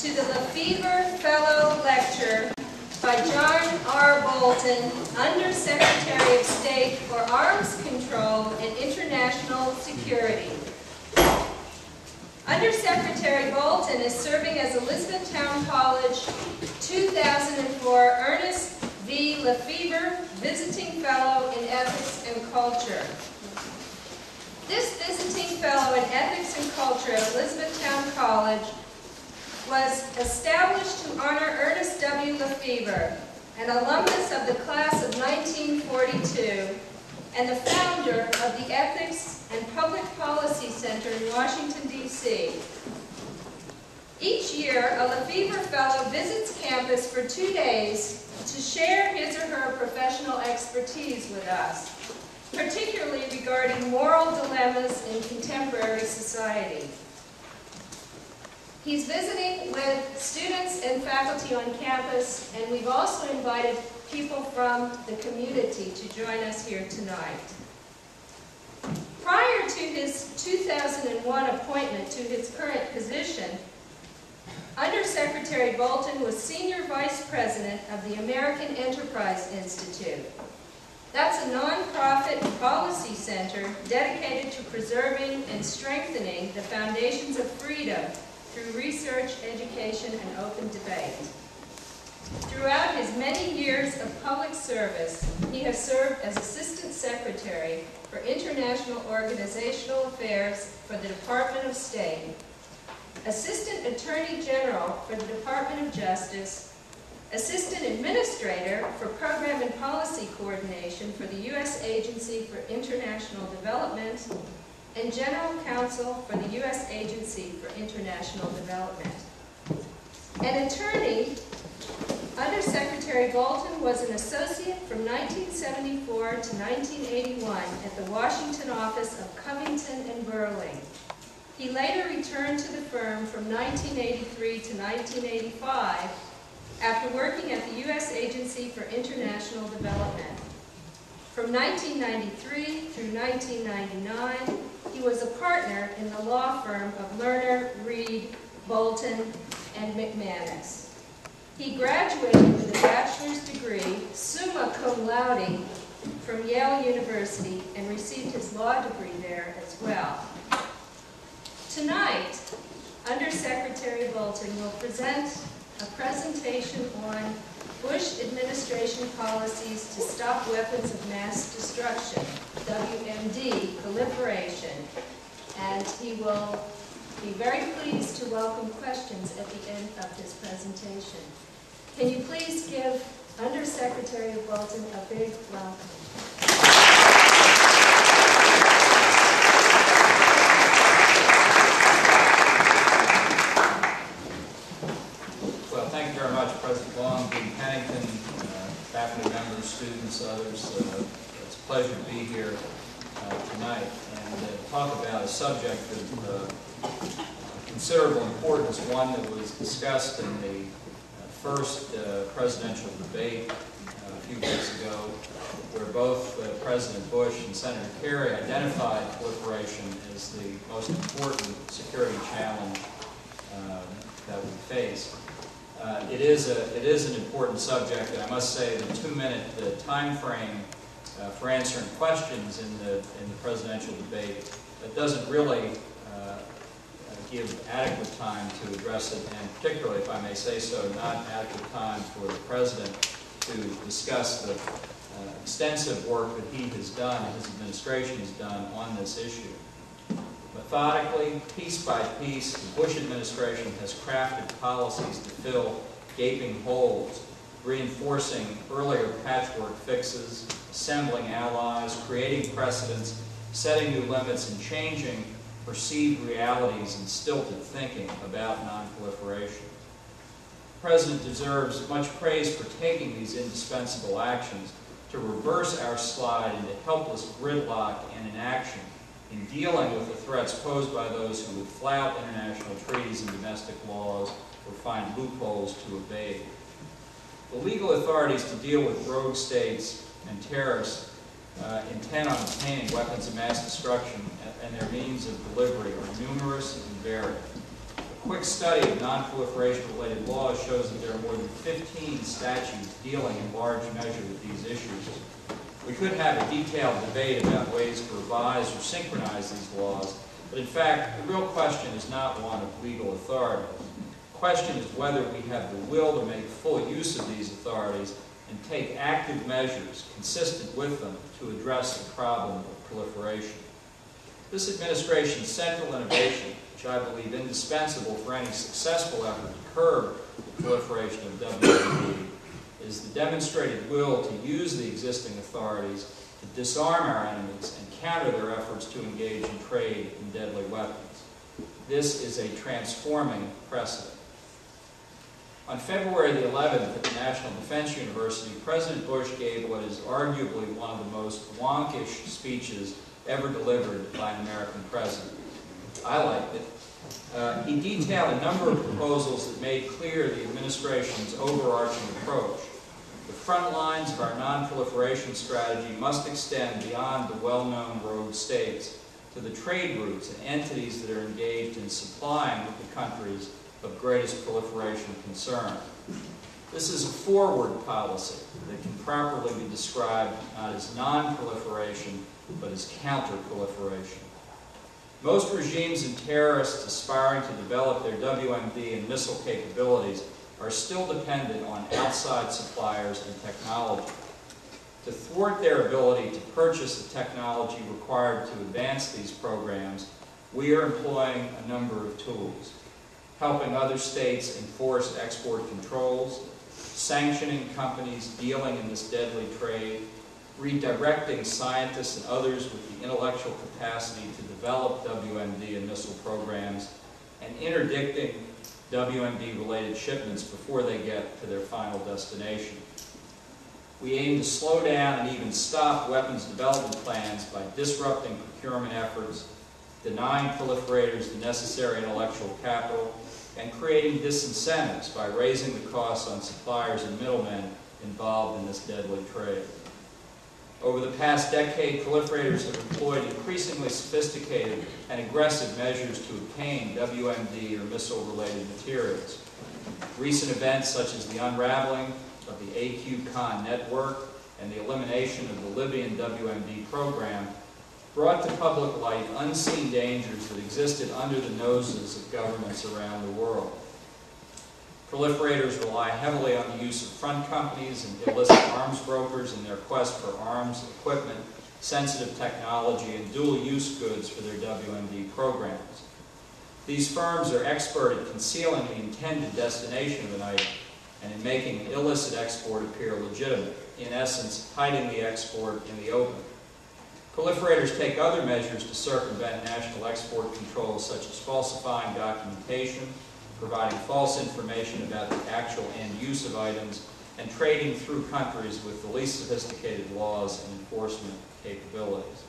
to the Lefevre Fellow Lecture by John R. Bolton, Under-Secretary of State for Arms Control and International Security. Under-Secretary Bolton is serving as Elizabethtown College 2004 Ernest V. Lefevre Visiting Fellow in Ethics and Culture. This Visiting Fellow in Ethics and Culture at Elizabethtown College was established to honor Ernest W. Lefevre, an alumnus of the class of 1942 and the founder of the Ethics and Public Policy Center in Washington, D.C. Each year, a Lefevre Fellow visits campus for 2 days to share his or her professional expertise with us, particularly regarding moral dilemmas in contemporary society. He's visiting with students and faculty on campus, and we've also invited people from the community to join us here tonight. Prior to his 2001 appointment to his current position, Under-Secretary Bolton was Senior Vice President of the American Enterprise Institute. That's a nonprofit policy center dedicated to preserving and strengthening the foundations of freedom through research, education, and open debate. Throughout his many years of public service, he has served as Assistant Secretary for International Organizational Affairs for the Department of State, Assistant Attorney General for the Department of Justice, Assistant Administrator for Program and Policy Coordination for the U.S. Agency for International Development, and General Counsel for the U.S. Agency for International Development. An attorney, Under-Secretary Bolton was an associate from 1974 to 1981 at the Washington office of Covington and Burling. He later returned to the firm from 1983 to 1985 after working at the U.S. Agency for International Development. From 1993 through 1999, he was a partner in the law firm of Lerner, Reed, Bolton, and McManus. He graduated with a bachelor's degree, summa cum laude, from Yale University and received his law degree there as well. Tonight, Under-Secretary Bolton will present a presentation on Bush administration policies to stop weapons of mass destruction, WMD, proliferation, and he will be very pleased to welcome questions at the end of his presentation. Can you please give Under-Secretary Bolton a big welcome? Faculty members, students, others, it's a pleasure to be here tonight and talk about a subject of considerable importance, one that was discussed in the first presidential debate a few weeks ago, where both President Bush and Senator Kerry identified proliferation as the most important security challenge that we face. It is an important subject, and I must say the 2-minute time frame for answering questions in the presidential debate doesn't really give adequate time to address it, and particularly, if I may say so, not adequate time for the president to discuss the extensive work that he has done and his administration has done on this issue. Methodically, piece by piece, the Bush administration has crafted policies to fill gaping holes, reinforcing earlier patchwork fixes, assembling allies, creating precedents, setting new limits, and changing perceived realities and stilted thinking about nonproliferation. The President deserves much praise for taking these indispensable actions to reverse our slide into helpless gridlock and inaction in dealing with the threats posed by those who would flout international treaties and domestic laws or find loopholes to evade. The legal authorities to deal with rogue states and terrorists intent on obtaining weapons of mass destruction and their means of delivery are numerous and varied. quick study of non-proliferation-related laws shows that there are more than 15 statutes dealing in large measure with these issues. We could have a detailed debate about ways to revise or synchronize these laws, but in fact, the real question is not one of legal authority. The question is whether we have the will to make full use of these authorities and take active measures consistent with them to address the problem of proliferation. This administration's central innovation, which I believe indispensable for any successful effort to curb the proliferation of WMD, is the demonstrated will to use the existing authorities to disarm our enemies and counter their efforts to engage in trade in deadly weapons. This is a transforming precedent. On February the 11th at the National Defense University, President Bush gave what is arguably one of the most wonkish speeches ever delivered by an American president. I liked it. He detailed a number of proposals that made clear the administration's overarching approach. The front lines of our non-proliferation strategy must extend beyond the well-known rogue states to the trade routes and entities that are engaged in supplying the countries of greatest proliferation concern. This is a forward policy that can properly be described not as non-proliferation, but as counter-proliferation. Most regimes and terrorists aspiring to develop their WMD and missile capabilities are still dependent on outside suppliers and technology. To thwart their ability to purchase the technology required to advance these programs, we are employing a number of tools: helping other states enforce export controls, sanctioning companies dealing in this deadly trade, redirecting scientists and others with the intellectual capacity to develop WMD and missile programs, and interdicting WMD-related shipments before they get to their final destination. We aim to slow down and even stop weapons development plans by disrupting procurement efforts, denying proliferators the necessary intellectual capital, and creating disincentives by raising the costs on suppliers and middlemen involved in this deadly trade. Over the past decade, proliferators have employed increasingly sophisticated and aggressive measures to obtain WMD or missile-related materials. Recent events such as the unraveling of the AQ-Con network and the elimination of the Libyan WMD program brought to public light unseen dangers that existed under the noses of governments around the world. Proliferators rely heavily on the use of front companies and illicit arms brokers in their quest for arms, equipment, sensitive technology, and dual-use goods for their WMD programs. These firms are expert at concealing the intended destination of an item and in making an illicit export appear legitimate, in essence, hiding the export in the open. Proliferators take other measures to circumvent national export controls, such as falsifying documentation, providing false information about the actual end use of items, and trading through countries with the least sophisticated laws and enforcement capabilities.